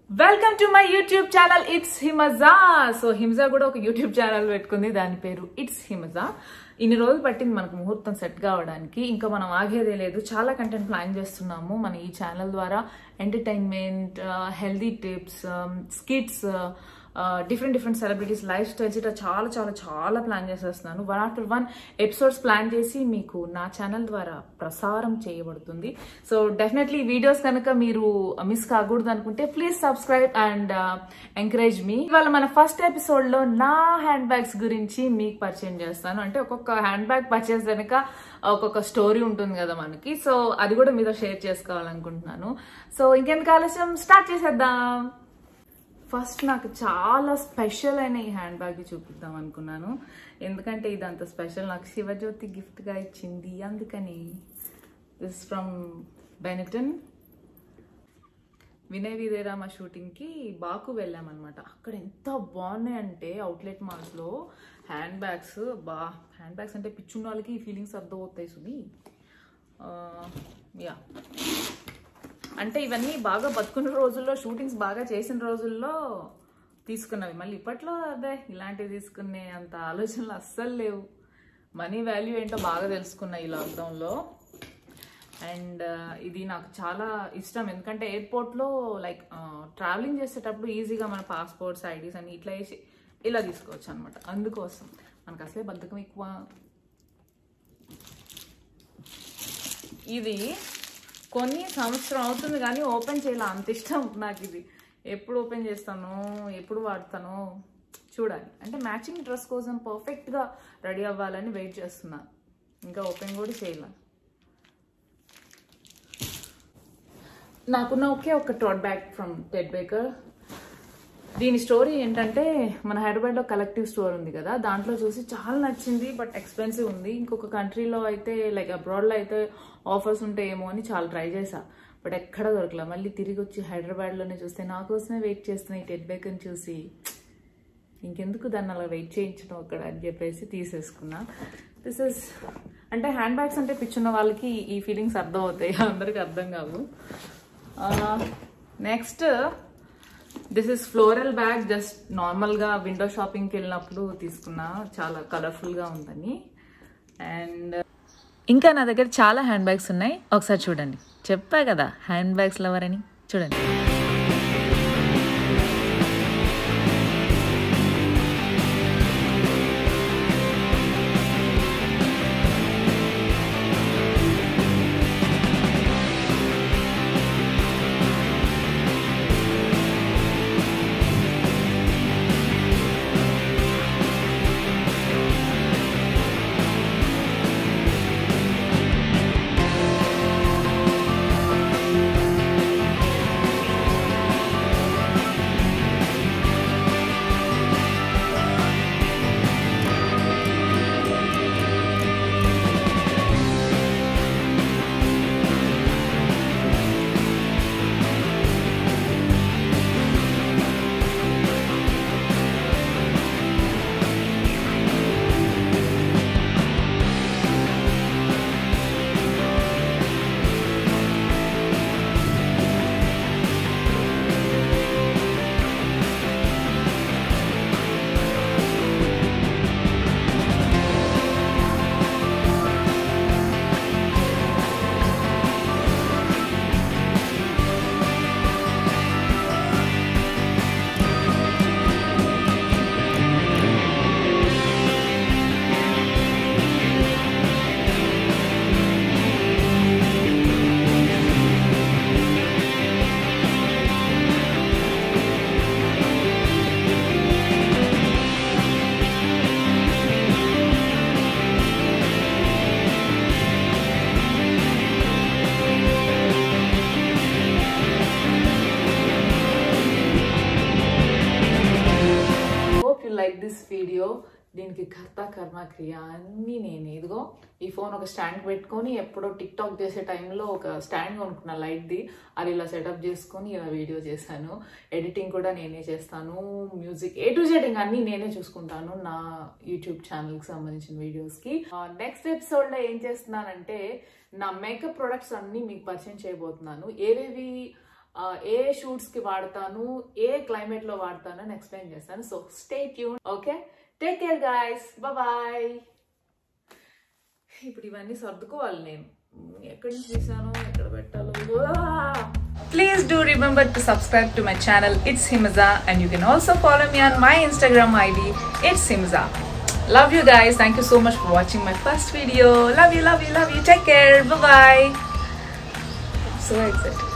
Welcome to my YouTube channel it's Himaja. So Himaja కూడా ఒక YouTube channel పెట్టుకుంది, దాని పేరు ఇట్స్ హిమజా. ఇన్ని రోజులు పట్టింది మనకు ముహూర్తం సెట్ కావడానికి. ఇంకా మనం ఆగేదే లేదు, చాలా కంటెంట్ ప్లాన్ చేస్తున్నాము మన ఈ ఛానల్ ద్వారా. Entertainment, healthy tips, skits, different celebrities life styles, ఇట్లా చాలా చాలా చాలా ప్లాన్ చేసేస్తున్నాను. 1 after 1 ఎపిసోడ్స్ ప్లాన్ చేసి మీకు నా ఛానల్ ద్వారా ప్రసారం చేయబడుతుంది. సో డెఫినెట్లీ వీడియోస్ కనుక మీరు మిస్ కాకూడదు అనుకుంటే ప్లీజ్ సబ్స్క్రైబ్ అండ్ ఎంకరేజ్ మీ. ఇవాళ మన ఫస్ట్ ఎపిసోడ్ లో నా హ్యాండ్ బ్యాగ్స్ గురించి మీకు పరిచయం చేస్తాను. అంటే ఒక్కొక్క హ్యాండ్ బ్యాగ్ పర్చేస్ వెనుక ఒక్కొక్క స్టోరీ ఉంటుంది కదా మనకి. సో అది కూడా మీతో షేర్ చేసుకోవాలనుకుంటున్నాను. సో ఇంకెందుకు ఆలస్యం, స్టార్ట్ చేసేద్దాం. ఫస్ట్ నాకు చాలా స్పెషల్ అయిన ఈ హ్యాండ్ బ్యాగ్ చూపిద్దాం అనుకున్నాను. ఎందుకంటే ఇది అంత స్పెషల్, నాకు శివజ్యోతి గిఫ్ట్గా ఇచ్చింది, అందుకని. This from Benetton. వినయ్ విదేరామ షూటింగ్కి బాకు వెళ్ళామన్నమాట. అక్కడ ఎంత బాగున్నాయంటే అవుట్లెట్ మాల్స్లో హ్యాండ్ బ్యాగ్స్. హ్యాండ్ బ్యాగ్స్ అంటే పిచ్చున్న వాళ్ళకి ఈ ఫీలింగ్స్ అర్థం అవుతాయి సుమి. యా, అంటే ఇవన్నీ బాగా బతుకున్న రోజుల్లో, షూటింగ్స్ బాగా చేసిన రోజుల్లో తీసుకున్నవి. మళ్ళీ ఇప్పట్లో అదే ఇలాంటివి తీసుకునే అంత ఆలోచనలు అస్సలు లేవు. మనీ వాల్యూ ఏంటో బాగా తెలుసుకున్నా ఈ లాక్డౌన్లో. అండ్ ఇది నాకు చాలా ఇష్టం, ఎందుకంటే ఎయిర్పోర్ట్లో లైక్ ట్రావెలింగ్ చేసేటప్పుడు ఈజీగా మన పాస్పోర్ట్స్, ఐడీస్ అన్ని ఇట్లా వేసి ఇలా తీసుకోవచ్చు అనమాట. అందుకోసం మనకు అసలే బద్ధకం ఎక్కువ. ఇది కొన్ని సంవత్సరం అవుతుంది కానీ ఓపెన్ చేయాలి, అంత ఇష్టం నాకు ఇది. ఎప్పుడు ఓపెన్ చేస్తాను, ఎప్పుడు వాడతాను చూడాలి. అంటే మ్యాచింగ్ డ్రెస్ కోసం పర్ఫెక్ట్గా రెడీ అవ్వాలని వెయిట్ చేస్తున్నా. ఇంకా ఓపెన్ కూడా చేయాలి. నాకున్న ఒక టోట్ బ్యాగ్ ఫ్రమ్ టెడ్ బేకర్. దీని స్టోరీ ఏంటంటే, మన హైదరాబాద్లో కలెక్టివ్ స్టోర్ ఉంది కదా, దాంట్లో చూసి చాలా నచ్చింది. బట్ ఎక్స్పెన్సివ్ ఉంది. ఇంకొక కంట్రీలో అయితే లైక్ అబ్రాడ్లో అయితే ఆఫర్స్ ఉంటాయేమో అని చాలా ట్రై చేశా, బట్ ఎక్కడ దొరకలే. మళ్ళీ తిరిగి వచ్చి హైదరాబాద్లోనే చూస్తే నా కోసమే వెయిట్ చేస్తున్నాయి టెడ్ బేకర్ని చూసి, ఇంకెందుకు దాన్ని అలా వెయిట్ చేయించడం అక్కడ అని చెప్పేసి తీసేసుకున్నా. దిస్ ఇస్ అంటే హ్యాండ్ బ్యాగ్స్ అంటే పిచ్చున్న వాళ్ళకి ఈ ఫీలింగ్స్ అర్థం అవుతాయి, అందరికి అర్థం కావు. Next this is floral bag. Just నార్మల్గా విండో షాపింగ్కి వెళ్ళినప్పుడు తీసుకున్నా, చాలా కలర్ఫుల్గా ఉందని. అండ్ ఇంకా నా దగ్గర చాలా హ్యాండ్ బ్యాగ్స్ ఉన్నాయి, ఒకసారి చూడండి. చెప్పా కదా హ్యాండ్ బ్యాగ్స్ లవర్ అని, చూడండి. Like this video. దీనికి కర్త కర్మ క్రియ అన్నీ నేనే. ఇదిగో ఈ ఫోన్ ఒక స్టాండ్ పెట్టుకొని, ఎప్పుడో టిక్ టాక్ చేసే టైంలో ఒక స్టాండ్ కొనుక్కున్నా లైట్ది, అది ఇలా సెటప్ చేసుకొని ఇలా వీడియో చేశాను. ఎడిటింగ్ కూడా నేనే చేస్తాను, మ్యూజిక్ A to Z అన్నీ నేనే చూసుకుంటాను నా యూట్యూబ్ ఛానల్కి సంబంధించిన వీడియోస్కి. నెక్స్ట్ ఎపిసోడ్లో ఏం చేస్తున్నానంటే, నా మేకప్ ప్రొడక్ట్స్ అన్నీ మీకు పరిచయం చేయబోతున్నాను. ఏవేవి ఏ షూట్స్ కి వాడతాను, ఏ క్లైమేట్ లో వాడతాను అని ఎక్స్ప్లెయిన్ చేస్తాను. So stay tune. Okay, take care guys, bye. ఇప్పుడు ఇవన్నీ సర్దుకోవాలి. నేను ఎక్కడి నుంచి తీసాను, ఎక్కడ పెట్టాలో. Please do remember to subscribe to my channel It's Himaza, and you can also follow me on my Instagram ID It's Himaza. Love you guys. Thank you so much for watching my first video. Love you, love you, love you. Take care. Bye bye. So excited.